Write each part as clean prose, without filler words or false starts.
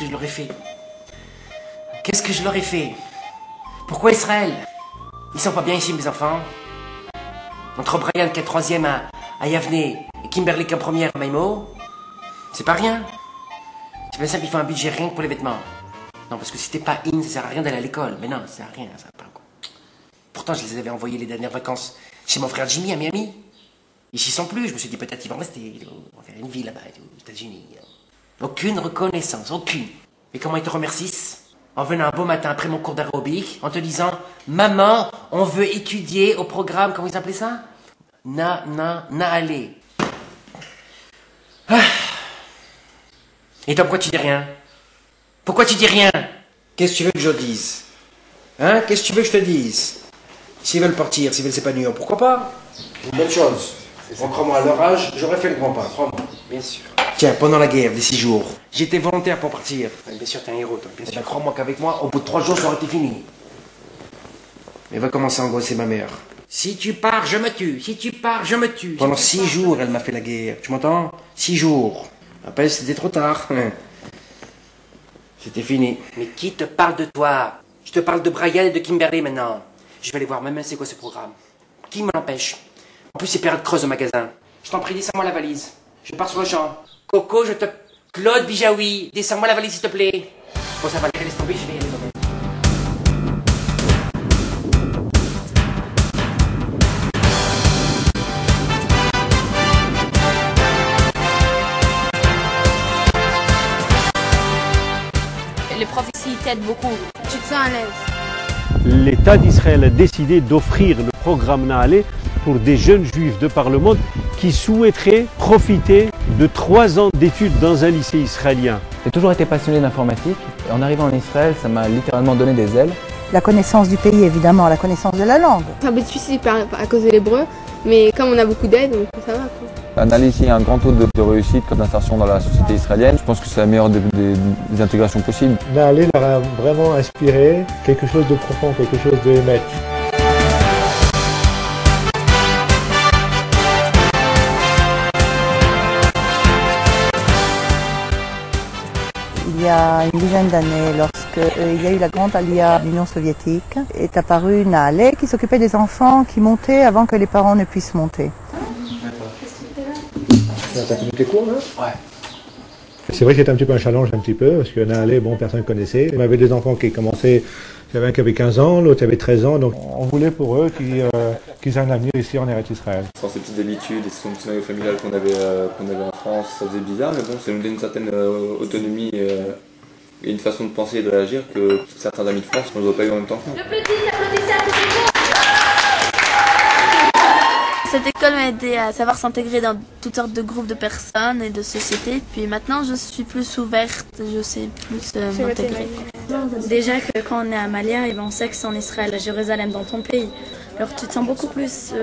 que je leur ai fait? Qu'est-ce que je leur ai fait? Pourquoi Israël? Ils sont pas bien ici, mes enfants. Entre Brian qui est 3e à Yavne et Kimberly qui est en première à Maïmo, c'est pas rien. C'est bien simple, il faut un budget rien que pour les vêtements. Non, parce que si t'es pas in, ça sert à rien d'aller à l'école. Mais non, ça sert à rien, ça va pas. Pourtant, je les avais envoyés les dernières vacances chez mon frère Jimmy à Miami. Ils s'y sont plus, je me suis dit peut-être ils vont rester, on va faire une vie là-bas, aux États-Unis. Aucune reconnaissance, aucune. Et comment ils te remercient? En venant un beau matin après mon cours d'aérobic, en te disant « Maman, on veut étudier au programme, comment ils appelaient ça? Na'aleh. » Ah. Et toi, pourquoi tu dis rien? Pourquoi tu dis rien? Qu'est-ce que tu veux que je dise? Hein? Qu'est-ce que tu veux que je te dise? S'ils veulent partir, s'ils veulent s'épanouir, pourquoi pas? Une bonne chose. Crois-moi, à leur âge, j'aurais fait le grand pas, crois-moi. Bien sûr. Tiens, pendant la guerre, des 6 jours, j'étais volontaire pour partir. Bien sûr, t'es un héros, toi. Bien sûr. Crois-moi qu'avec moi, au bout de 3 jours, ça aurait été fini. Elle va commencer à angoisser ma mère. Si tu pars, je me tue. Si tu pars, je me tue. Pendant 6 jours, elle m'a fait la guerre. Tu m'entends? 6 jours. Après, c'était trop tard. C'était fini. Mais qui te parle de toi? Je te parle de Brian et de Kimberly maintenant. Je vais aller voir même c'est quoi ce programme. Qui me l'empêche? En plus, c'est période creuse au magasin. Je t'en prie, descends-moi la valise. Je pars sur le champ. Coco, je te... Claude Bijaoui, descends-moi la valise, s'il te plaît. Bon, ça va, laisse tomber, je vais y aller moi-même. Les profs ici t'aident beaucoup. Tu te sens à l'aise. L'État d'Israël a décidé d'offrir le programme Na'aleh pour des jeunes juifs de par le monde qui souhaiteraient profiter de 3 ans d'études dans un lycée israélien. J'ai toujours été passionné d'informatique et en arrivant en Israël, ça m'a littéralement donné des ailes. La connaissance du pays, évidemment, la connaissance de la langue. C'est un peu difficile à cause de l'hébreu, mais comme on a beaucoup d'aide, donc ça va, quoi. Na'aleh ici a un grand taux de réussite comme d'insertion dans la société israélienne. Je pense que c'est la meilleure des intégrations possibles. Na'aleh leur a vraiment inspiré quelque chose de profond, quelque chose de maître. Il y a une dizaine d'années, lorsqu'il y a eu la grande aliyah de l'Union soviétique, est apparu Na'aleh qui s'occupait des enfants qui montaient avant que les parents ne puissent monter. T'as fini tes cours là? Ouais. C'est vrai que c'était un petit peu un challenge, parce que Na'aleh, bon, personne ne connaissait. On avait des enfants qui commençaient, il y avait un qui avait 15 ans, l'autre avait 13 ans, donc on voulait pour eux qu'ils aient un avenir ici en Eretz Israël. Sans ces petites habitudes et ce scénario familial qu'on avait en France, ça faisait bizarre, mais bon, ça nous donne une certaine autonomie et une façon de penser et de réagir que certains amis de France n'ont pas eu en même temps. Cette école m'a aidé à savoir s'intégrer dans toutes sortes de groupes de personnes et de sociétés. Puis maintenant, je suis plus ouverte, je sais plus m'intégrer. Déjà que quand on est à Malia, on sait que c'est en Israël, à Jérusalem, dans ton pays. Alors tu te sens beaucoup plus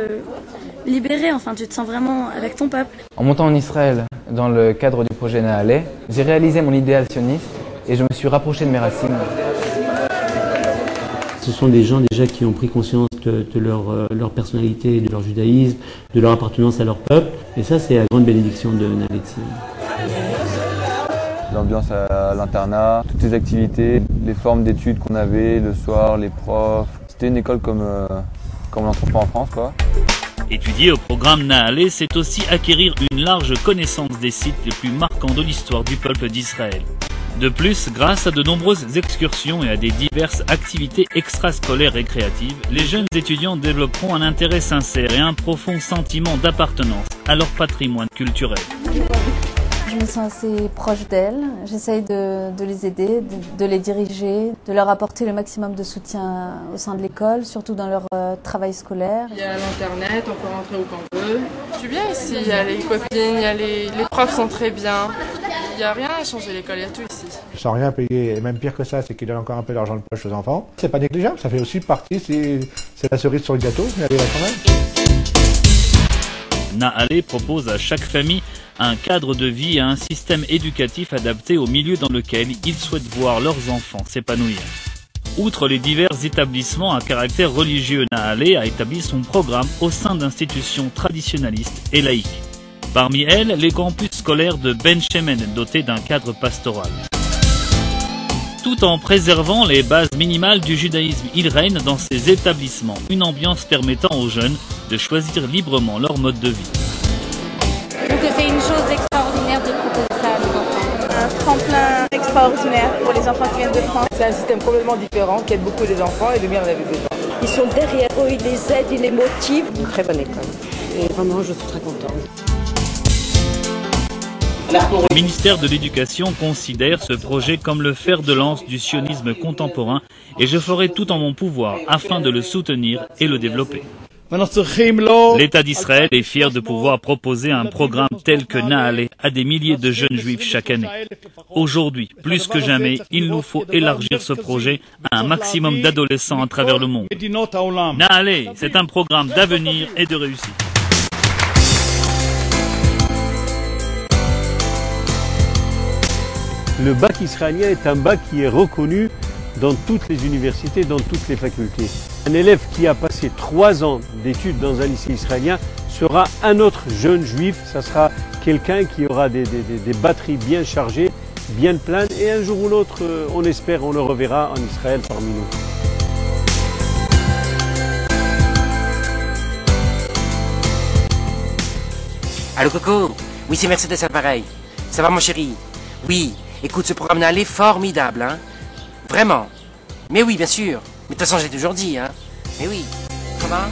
libéré, enfin tu te sens vraiment avec ton peuple. En montant en Israël, dans le cadre du projet Na'aleh, j'ai réalisé mon idéal sioniste et je me suis rapproché de mes racines. Ce sont des gens déjà qui ont pris conscience de leur personnalité, de leur judaïsme, de leur appartenance à leur peuple. Et ça, c'est la grande bénédiction de Na'aleh. L'ambiance à l'internat, toutes les activités, les formes d'études qu'on avait, le soir, les profs. C'était une école comme on n'en trouve pas en France, quoi. Étudier au programme Na'aleh, c'est aussi acquérir une large connaissance des sites les plus marquants de l'histoire du peuple d'Israël. De plus, grâce à de nombreuses excursions et à des diverses activités extrascolaires et créatives, les jeunes étudiants développeront un intérêt sincère et un profond sentiment d'appartenance à leur patrimoine culturel. Je me sens assez proche d'elles, j'essaye de les aider, de les diriger, de leur apporter le maximum de soutien au sein de l'école, surtout dans leur travail scolaire. Il y a l'internet, on peut rentrer où qu'on veut. Je suis bien ici, il y a les copines, les profs sont très bien. Il n'y a rien à changer l'école, il y a tout ici. Sans rien payer, et même pire que ça, c'est qu'ils donnent encore un peu d'argent de poche aux enfants. C'est pas négligeable, ça fait aussi partie, c'est la cerise sur le gâteau, mais elle est là quand même. Na'aleh propose à chaque famille un cadre de vie et un système éducatif adapté au milieu dans lequel ils souhaitent voir leurs enfants s'épanouir. Outre les divers établissements à caractère religieux, Na'aleh a établi son programme au sein d'institutions traditionnalistes et laïques. Parmi elles, les campus scolaires de Ben Shemen, dotés d'un cadre pastoral. Tout en préservant les bases minimales du judaïsme, il règne dans ces établissements une ambiance permettant aux jeunes de choisir librement leur mode de vie. Je trouve que c'est une chose extraordinaire de proposer ça à nos enfants. Un tremplin extraordinaire pour les enfants qui viennent de France. C'est un système complètement différent qui aide beaucoup les enfants et le mien en avait besoin. Ils sont derrière eux, ils les aident, ils les motivent. Une très bonne école. Et vraiment, je suis très contente. Le ministère de l'Éducation considère ce projet comme le fer de lance du sionisme contemporain et je ferai tout en mon pouvoir afin de le soutenir et le développer. L'État d'Israël est fier de pouvoir proposer un programme tel que Naale à des milliers de jeunes juifs chaque année. Aujourd'hui, plus que jamais, il nous faut élargir ce projet à un maximum d'adolescents à travers le monde. Naale, c'est un programme d'avenir et de réussite. Le bac israélien est un bac qui est reconnu dans toutes les universités, dans toutes les facultés. Un élève qui a passé 3 ans d'études dans un lycée israélien sera un autre jeune juif, ça sera quelqu'un qui aura des batteries bien chargées, bien pleines, et un jour ou l'autre, on espère, on le reverra en Israël parmi nous. Allô Coco? Oui, c'est Mercedes à l'appareil. Ça va mon chéri? Oui, écoute, ce programme Naale est formidable, hein? Vraiment. Mais oui, bien sûr. Mais de toute façon, j'ai toujours dit, hein? Mais oui. Ça va?